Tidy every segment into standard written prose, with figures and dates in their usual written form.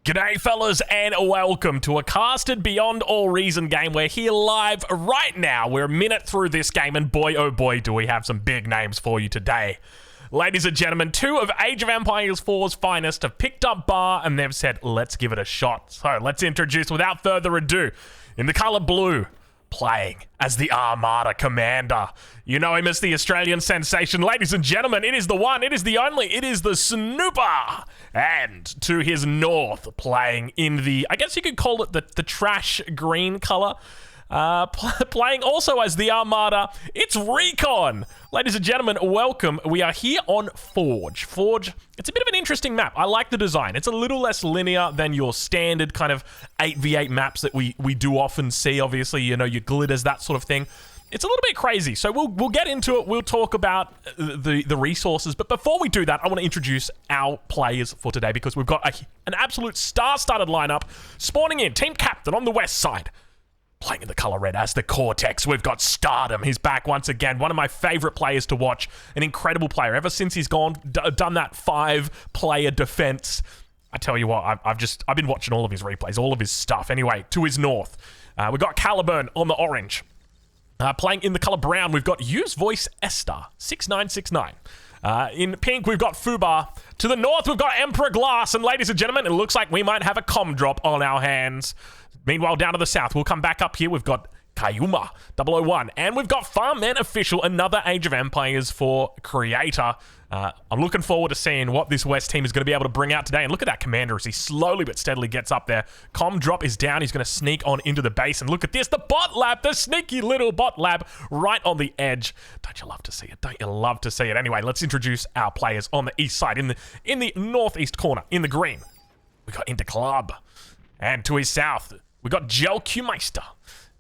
G'day fellas and welcome to a casted beyond all reason game. We're here live right now. We're a minute through this game and boy oh boy do we have some big names for you today. Ladies and gentlemen, two of Age of Empires 4's finest have picked up bar and they've said let's give it a shot. So let's introduce without further ado, in the colour blue, playing as the Armada Commander. You know him as the Australian sensation. Ladies and gentlemen, it is the one, it is the only, it is the Snooper. And to his north, playing in the, I guess you could call it the trash green colour. Playing also as the Armada, it's Recon. Ladies and gentlemen, welcome. We are here on Forge. Forge, it's a bit of an interesting map. I like the design. It's a little less linear than your standard kind of 8v8 maps that we do often see. Obviously, you know, your glitters, that sort of thing. It's a little bit crazy, so we'll get into it. We'll talk about the resources, but before we do that, I want to introduce our players for today because we've got an absolute star-studded lineup. Spawning in, team captain on the west side. Playing in the colour red as the Cortex, we've got Stardom. He's back once again. One of my favourite players to watch. An incredible player. Ever since he's done that 5-player defense, I tell you what, I've been watching all of his replays, all of his stuff. Anyway, to his north, we've got Caliburn on the orange. Playing in the colour brown, we've got Use Voice Esther, 6969. In pink, we've got Fubar. To the north, we've got Emperor Glass. And ladies and gentlemen, it looks like we might have a comm drop on our hands. Meanwhile, down to the south, we'll come back up here. We've got Kayuma 001. And we've got Farmman Official, another Age of Empires 4 creator. I'm looking forward to seeing what this West team is going to be able to bring out today. And look at that commander as he slowly but steadily gets up there. Comm drop is down. He's going to sneak on into the base. And look at this, the bot lab, the sneaky little bot lab right on the edge. Don't you love to see it? Don't you love to see it? Anyway, let's introduce our players on the east side. In the northeast corner, in the green, we got Interclub. And to his south, we got Jelkumeister.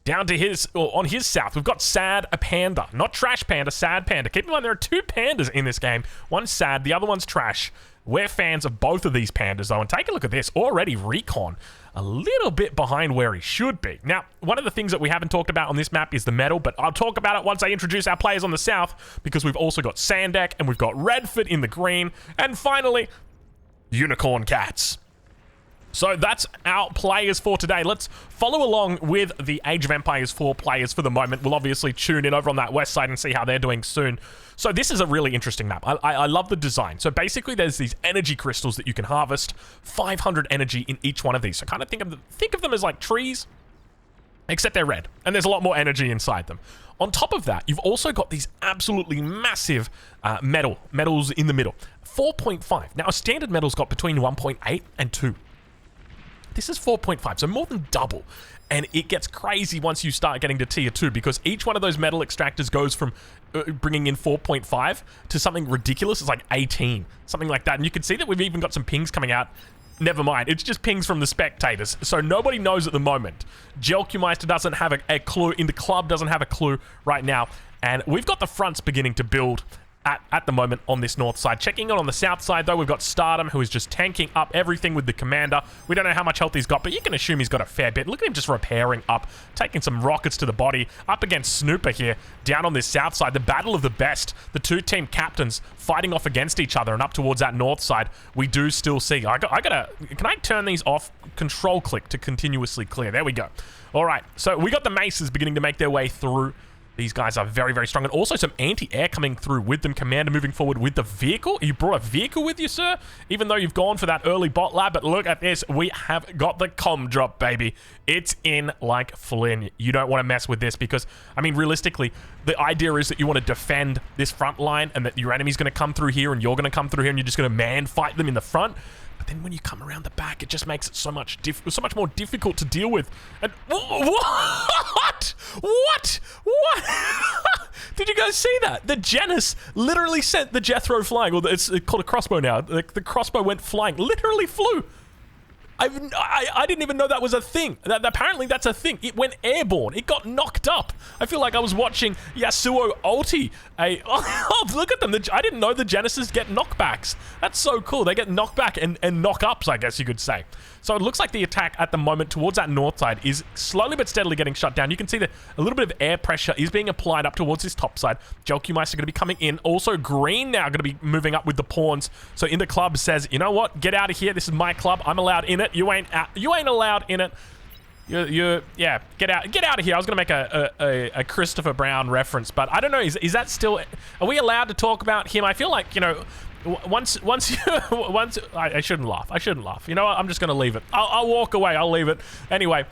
Down to on his south, we've got Sad Panda. Not Trash Panda, Sad Panda. Keep in mind, there are two pandas in this game. One's sad, the other one's trash. We're fans of both of these pandas, though. And take a look at this. Already Recon, a little bit behind where he should be. Now, one of the things that we haven't talked about on this map is the metal, but I'll talk about it once I introduce our players on the south, because we've also got Sandek, and we've got Redford in the green, and finally, Unicorn Cats. So that's our players for today. Let's follow along with the Age of Empires 4 players for the moment. We'll obviously tune in over on that west side and see how they're doing soon. So this is a really interesting map. I love the design. So basically there's these energy crystals that you can harvest, 500 energy in each one of these. So kind of think of them as like trees, except they're red, and there's a lot more energy inside them. On top of that, you've also got these absolutely massive metals in the middle. 4.5. Now a standard metal's got between 1.8 and 2. This is 4.5, so more than double. And it gets crazy once you start getting to tier 2 because each one of those metal extractors goes from bringing in 4.5 to something ridiculous. It's like 18, something like that. And you can see that we've even got some pings coming out. Never mind, it's just pings from the spectators. So nobody knows at the moment. Jelkumeister doesn't have a clue. In the club doesn't have a clue right now. And we've got the fronts beginning to build at the moment on this north side. Checking in on the south side, though, we've got Stardom, who is just tanking up everything with the commander. We don't know how much health he's got, but you can assume he's got a fair bit. Look at him just repairing up, taking some rockets to the body, up against Snooper here, down on this south side. The battle of the best, the two team captains fighting off against each other, and up towards that north side, we do still see. Can I turn these off? Control click to continuously clear. There we go. All right, so we got the maces beginning to make their way through. These guys are very, very strong. And also some anti-air coming through with them. Commander moving forward with the vehicle. You brought a vehicle with you, sir? Even though you've gone for that early bot lab. But look at this. We have got the comm drop, baby. It's in like Flynn. You don't want to mess with this because, I mean, realistically, the idea is that you want to defend this front line and that your enemy's going to come through here and you're going to come through here and you're just going to man fight them in the front. But then when you come around the back, it just makes it so much more difficult to deal with. And what? What? Did you guys see that? The Janus literally sent the Jethro flying, or it's called a crossbow now. The crossbow went flying, literally flew. I didn't even know that was a thing. Apparently that's a thing. It went airborne. It got knocked up. I feel like I was watching Yasuo ulti. Oh, look at them. I didn't know the Genesis get knockbacks. That's so cool. They get knockback and knock-ups, I guess you could say. So it looks like the attack at the moment towards that north side is slowly but steadily getting shut down. You can see that a little bit of air pressure is being applied up towards this top side. Jelkumeister are going to be coming in. Also, Green now going to be moving up with the pawns. So In the Club says, you know what? Get out of here. This is my club. I'm allowed in it. it. You ain't allowed in it. Yeah, get out of here. I was gonna make a Christopher Brown reference, but I don't know. Is that still? Are we allowed to talk about him? I feel like, you know, once I shouldn't laugh. I shouldn't laugh. You know what? I'm just gonna leave it. I'll walk away. I'll leave it. Anyway,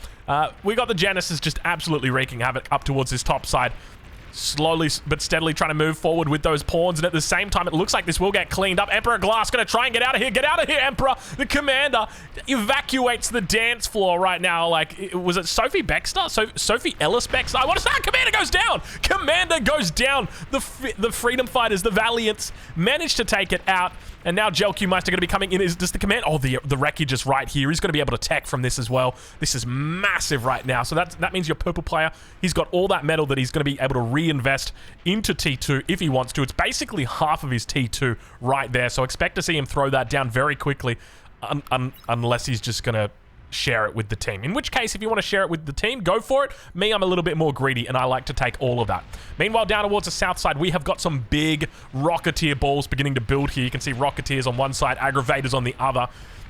we got the Genesis just absolutely wreaking havoc up towards this top side. Slowly but steadily trying to move forward with those pawns, and at the same time it looks like this will get cleaned up. Emperor Glass gonna try and get out of here. Get out of here, Emperor! The commander evacuates the dance floor right now. Like, was it Sophie Bextor? Sophie Ellis Bextor? I want to say Commander goes down! Commander goes down! The Freedom Fighters, the Valiants, managed to take it out. And now Jelq Meister going to be coming in. Does the command... Oh, the wreckage is right here. He's going to be able to tech from this as well. This is massive right now. So that means your purple player, he's got all that metal that he's going to be able to reinvest into T2 if he wants to. It's basically half of his T2 right there. So expect to see him throw that down very quickly, unless he's just going to share it with the team. In which case, if you want to share it with the team, go for it. Me, I'm a little bit more greedy, and I like to take all of that. Meanwhile, down towards the south side, we have got some big Rocketeer balls beginning to build here. You can see Rocketeers on one side, Aggravators on the other.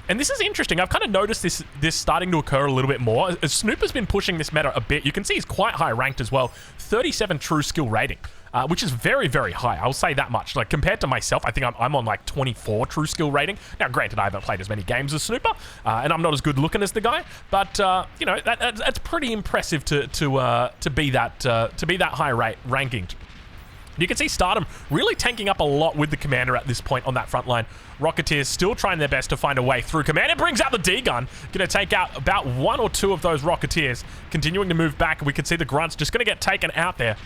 And this is interesting. I've kind of noticed this starting to occur a little bit more. Snooper's been pushing this meta a bit. You can see he's quite high ranked as well. 37 true skill rating, which is very, very high. I'll say that much. Like, compared to myself, I think I'm on like 24 true skill rating. Now, granted, I haven't played as many games as Snooper, and I'm not as good looking as the guy. But you know, that's pretty impressive to be that high ranking. You can see Stardom really tanking up a lot with the Commander at this point on that front line. Rocketeers still trying their best to find a way through. Commander brings out the D-Gun. Going to take out about 1 or 2 of those Rocketeers. Continuing to move back. We can see the Grunts just going to get taken out there.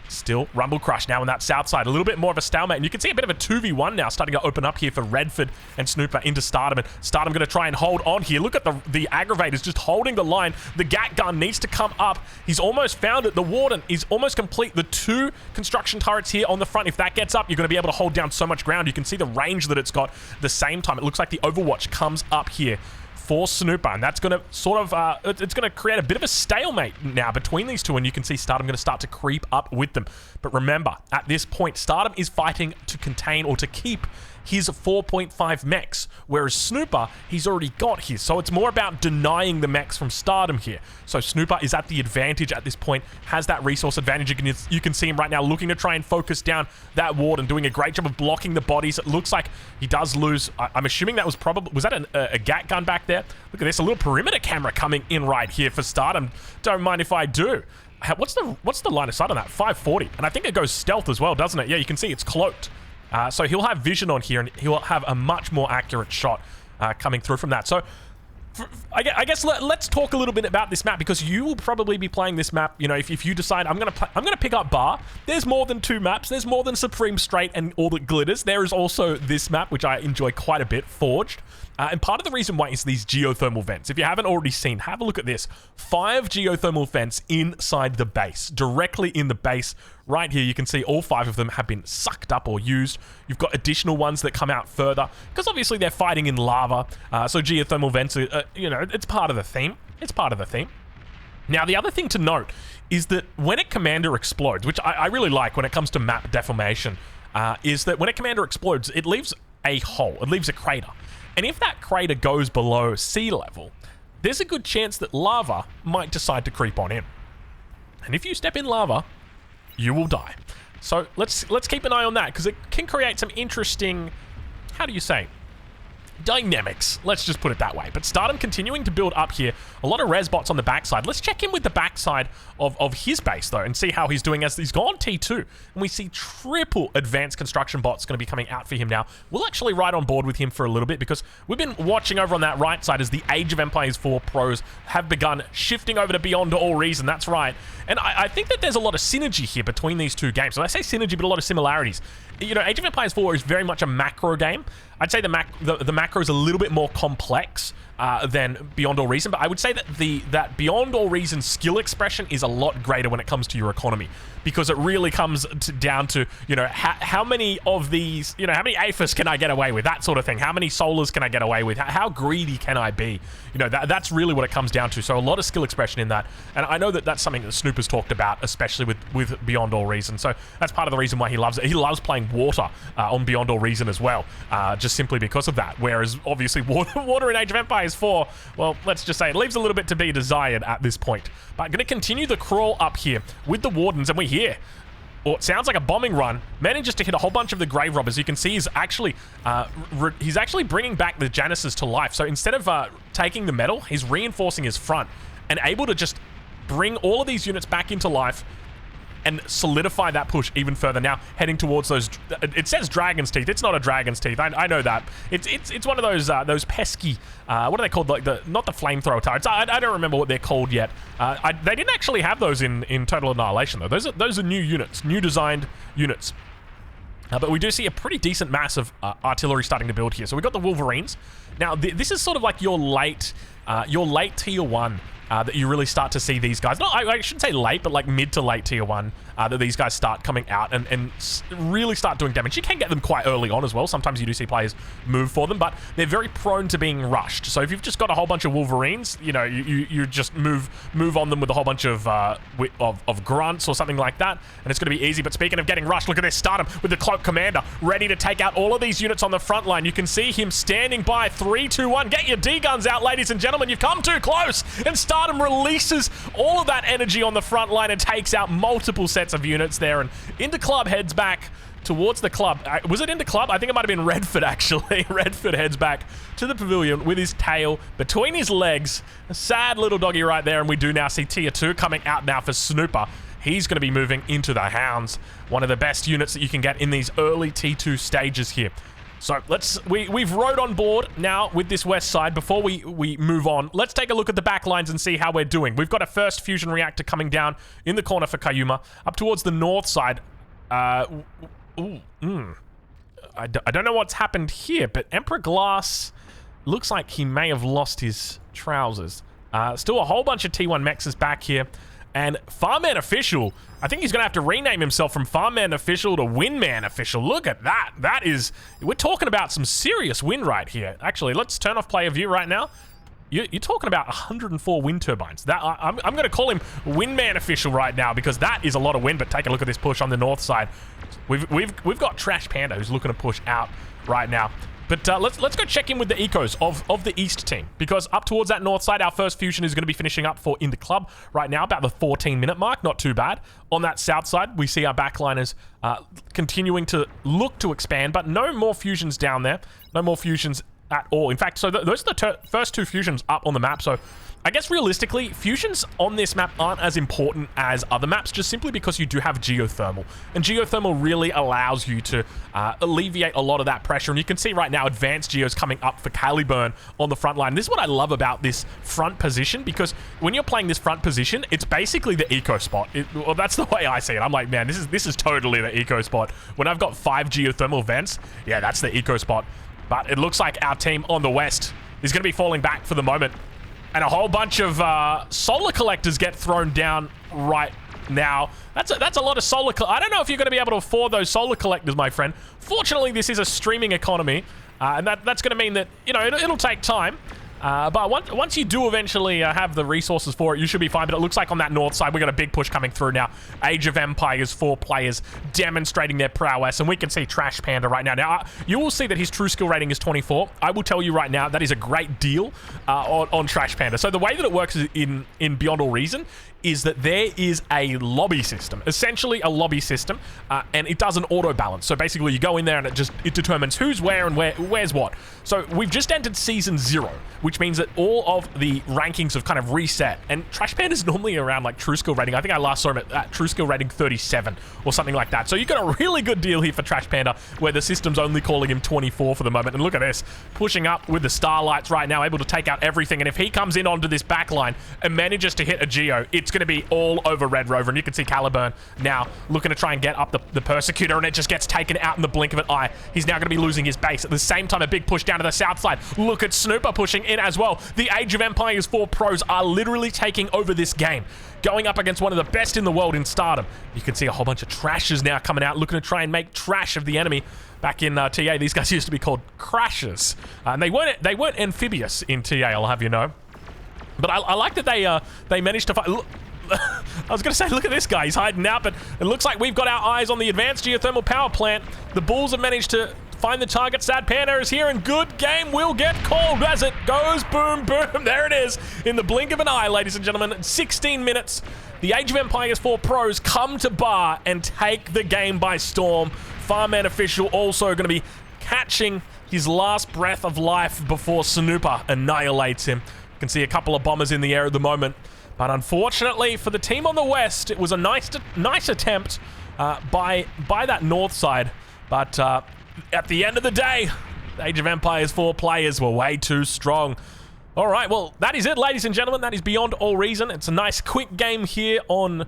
Still Rumble Crush now on that south side. A little bit more of a stalemate. And you can see a bit of a 2v1 now starting to open up here for Redford and Snooper into Stardom. And Stardom going to try and hold on here. Look at the Aggravators just holding the line. The Gat Gun needs to come up. He's almost found it. The Warden is almost complete. The 2 construction turrets here on the front. If that gets up, you're going to be able to hold down so much ground. You can see the range that it's got. At the same time, it looks like the Overwatch comes up here for Snooper, and that's going to sort of, it's going to create a bit of a stalemate now between these two, and you can see Stardom going to start to creep up with them. But remember, at this point, Stardom is fighting to contain or to keep his 4.5 mechs, whereas Snooper, he's already got his. So it's more about denying the mechs from Stardom here. So Snooper is at the advantage at this point, has that resource advantage. You can see him right now looking to try and focus down that ward and doing a great job of blocking the bodies. It looks like he does lose. I'm assuming that was probably, was that a Gat Gun back there? Look at this, a little perimeter camera coming in right here for Stardom. Don't mind if I do. What's the line of sight on that? 540. And I think it goes stealth as well, doesn't it? Yeah, you can see it's cloaked. So he'll have vision on here, and he'll have a much more accurate shot coming through from that. So I guess let's talk a little bit about this map, because you will probably be playing this map. You know, if you decide I'm gonna pick up Bar, there's more than 2 maps. There's more than Supreme Straight and all that glitters. There is also this map, which I enjoy quite a bit, Forged. And part of the reason why is these geothermal vents. If you haven't already seen, have a look at this. 5 geothermal vents inside the base, directly in the base. Right here, you can see all 5 of them have been sucked up or used. You've got additional ones that come out further, because obviously they're fighting in lava. So geothermal vents, you know, it's part of the theme. It's part of the theme. Now, the other thing to note is that when a commander explodes, which I really like when it comes to map deformation, is that when a commander explodes, it leaves a hole. It leaves a crater. And if that crater goes below sea level, there's a good chance that lava might decide to creep on in. And if you step in lava, you will die. So let's keep an eye on that, because it can create some interesting, how do you say, dynamics. Let's just put it that way. But Stardom continuing to build up here. A lot of res bots on the backside. Let's check in with the backside of his base, though, and see how he's doing as he's gone T2. And we see triple advanced construction bots going to be coming out for him now. We'll actually ride on board with him for a little bit, because we've been watching over on that right side as the Age of Empires 4 pros have begun shifting over to Beyond All Reason. That's right. And I think that there's a lot of synergy here between these two games. So I say synergy, but a lot of similarities. You know, Age of Empires 4 is very much a macro game. I'd say the macro is a little bit more complex than Beyond All Reason, but I would say that that Beyond All Reason skill expression is a lot greater when it comes to your economy, because it really comes down to, you know, how many of these, you know, how many Aphis can I get away with, that sort of thing. How many Solars can I get away with? How greedy can I be? You know, that's really what it comes down to. So a lot of skill expression in that, and I know that that's something that Snoop has talked about, especially with Beyond All Reason. So that's part of the reason why he loves it. He loves playing water on Beyond All Reason as well, just simply because of that. Whereas obviously water in Age of Empires Empires 4, well, let's just say it leaves a little bit to be desired at this point. But going to continue the crawl up here with the Wardens, and we hear, or it sounds like a bombing run, manages to hit a whole bunch of the Grave Robbers. You can see he's actually bringing back the Janissaries to life. So instead of taking the metal, he's reinforcing his front and able to just bring all of these units back into life and solidify that push even further. Now heading towards those, it says Dragon's Teeth. It's not a Dragon's Teeth. I know that. It's one of those pesky, what are they called? Like not the flamethrower turrets. I don't remember what they're called yet. They didn't actually have those in Total Annihilation though. Those are new units, new designed units. But we do see a pretty decent mass of artillery starting to build here. So we've got the Wolverines. Now this is sort of like your late tier 1. That you really start to see these guys. No, I shouldn't say late, but like mid to late tier 1, that these guys start coming out and really start doing damage. You can get them quite early on as well. Sometimes you do see players move for them, but they're very prone to being rushed. So if you've just got a whole bunch of Wolverines, you know, you just move on them with a whole bunch of grunts or something like that, and it's going to be easy. But speaking of getting rushed, look at this Stardom with the Cloak Commander ready to take out all of these units on the front line. You can see him standing by. 3, 2, 1. Get your D-guns out, ladies and gentlemen. You've come too close, and Stardom releases all of that energy on the front line and takes out multiple sets of units there. And Into Club heads back towards the club. Was it Into Club? I think it might have been Redford, actually. Redford heads back to the pavilion with his tail between his legs. A sad little doggy right there. And we do now see Tier 2 coming out now for Snooper. He's going to be moving into the Hounds. One of the best units that you can get in these early T2 stages here. So we've rode on board now with this west side. Before we move on, let's take a look at the back lines and see how we're doing. We've got a first fusion reactor coming down in the corner for Kayuma. Up towards the north side. I don't know what's happened here, but Emperor Glass looks like he may have lost his trousers. Still a whole bunch of T1 mechs is back here. And Farmman Official, I think he's going to have to rename himself from Farmman Official to Windman Official. Look at that. We're talking about some serious wind right here. Actually, let's turn off player view right now. You're talking about 104 wind turbines. I'm going to call him Windman Official right now because that is a lot of wind. But take a look at this push on the north side. We've got Trash Panda who's looking to push out right now. But let's go check in with the ecos of the East team, because up towards that north side, our first fusion is going to be finishing up for In the Club right now, about the 14-minute mark. Not too bad. On that south side, we see our backliners continuing to look to expand, but no more fusions down there. No more fusions at all. In fact, so those are the first 2 fusions up on the map. So I guess realistically, fusions on this map aren't as important as other maps, just simply because you do have geothermal. And geothermal really allows you to alleviate a lot of that pressure. And you can see right now, advanced geos coming up for Caliburn on the front line. This is what I love about this front position, because when you're playing this front position, it's basically the eco spot. Well, that's the way I see it. I'm like, man, this is totally the eco spot. When I've got 5 geothermal vents, yeah, that's the eco spot. But it looks like our team on the west is going to be falling back for the moment. And a whole bunch of solar collectors get thrown down right now. That's a lot of solar. I don't know if you're going to be able to afford those solar collectors, my friend. Fortunately, this is a streaming economy, and that's going to mean that, you know, it'll take time. But once you do eventually have the resources for it, you should be fine. But it looks like on that north side, we've got a big push coming through now. Age of Empires 4 players demonstrating their prowess. And we can see Trash Panda right now. Now, you will see that his true skill rating is 24. I will tell you right now, that is a great deal on Trash Panda. So the way that it works in Beyond All Reason is that there is a lobby system, essentially a lobby system, and it does an auto balance. So basically you go in there and it determines who's where and where's what. So we've just entered season 0, which means that all of the rankings have kind of reset. And Trash Panda is normally around like true skill rating. I think I last saw him at true skill rating 37 or something like that. So you got a really good deal here for Trash Panda, where the system's only calling him 24 for the moment. And look at this, pushing up with the Starlights right now, able to take out everything. And if he comes in onto this back line and manages to hit a Geo, it's going to be all over Red Rover. And you can see Caliburn now looking to try and get up the Persecutor, and it just gets taken out in the blink of an eye. He's now going to be losing his base. At the same time, a big push down to the south side. Look at Snooper pushing in as well. The Age of Empires 4 pros are literally taking over this game, going up against one of the best in the world in Stardom. You can see a whole bunch of Trashers now coming out, looking to try and make trash of the enemy. Back in TA, these guys used to be called Crashers. And they weren't amphibious in TA, I'll have you know. But I like that they managed to fight. I was going to say, look at this guy. He's hiding out, but it looks like we've got our eyes on the advanced geothermal power plant. The Bulls have managed to find the target. Sad Panda is here, and good game will get called as it goes. Boom, boom. There it is. In the blink of an eye, ladies and gentlemen. 16 minutes. The Age of Empires 4 pros come to Bar and take the game by storm. Farman Official also going to be catching his last breath of life before Snooper annihilates him. You can see a couple of bombers in the air at the moment. But unfortunately for the team on the west, it was a nice attempt by that north side. But at the end of the day, the Age of Empires 4 players were way too strong. All right, well, that is it, ladies and gentlemen. That is Beyond All Reason. It's a nice quick game here on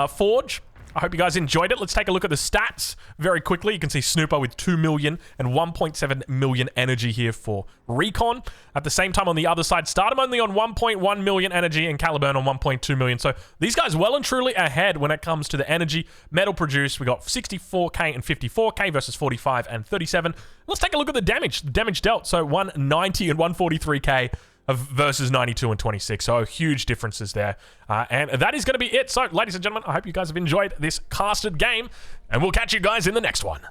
Forge. I hope you guys enjoyed it. Let's take a look at the stats very quickly. You can see Snooper with 2 million and 1.7 million energy here for Recon. At the same time, on the other side, Stardom only on 1.1 million energy and Caliburn on 1.2 million. So these guys well and truly ahead when it comes to the energy. Metal produced, we got 64k and 54k versus 45 and 37. Let's take a look at the damage. The damage dealt, so 190 and 143k. Versus 92 and 26, so huge differences there. And that is going to be it. So, ladies and gentlemen, I hope you guys have enjoyed this casted game, and we'll catch you guys in the next one.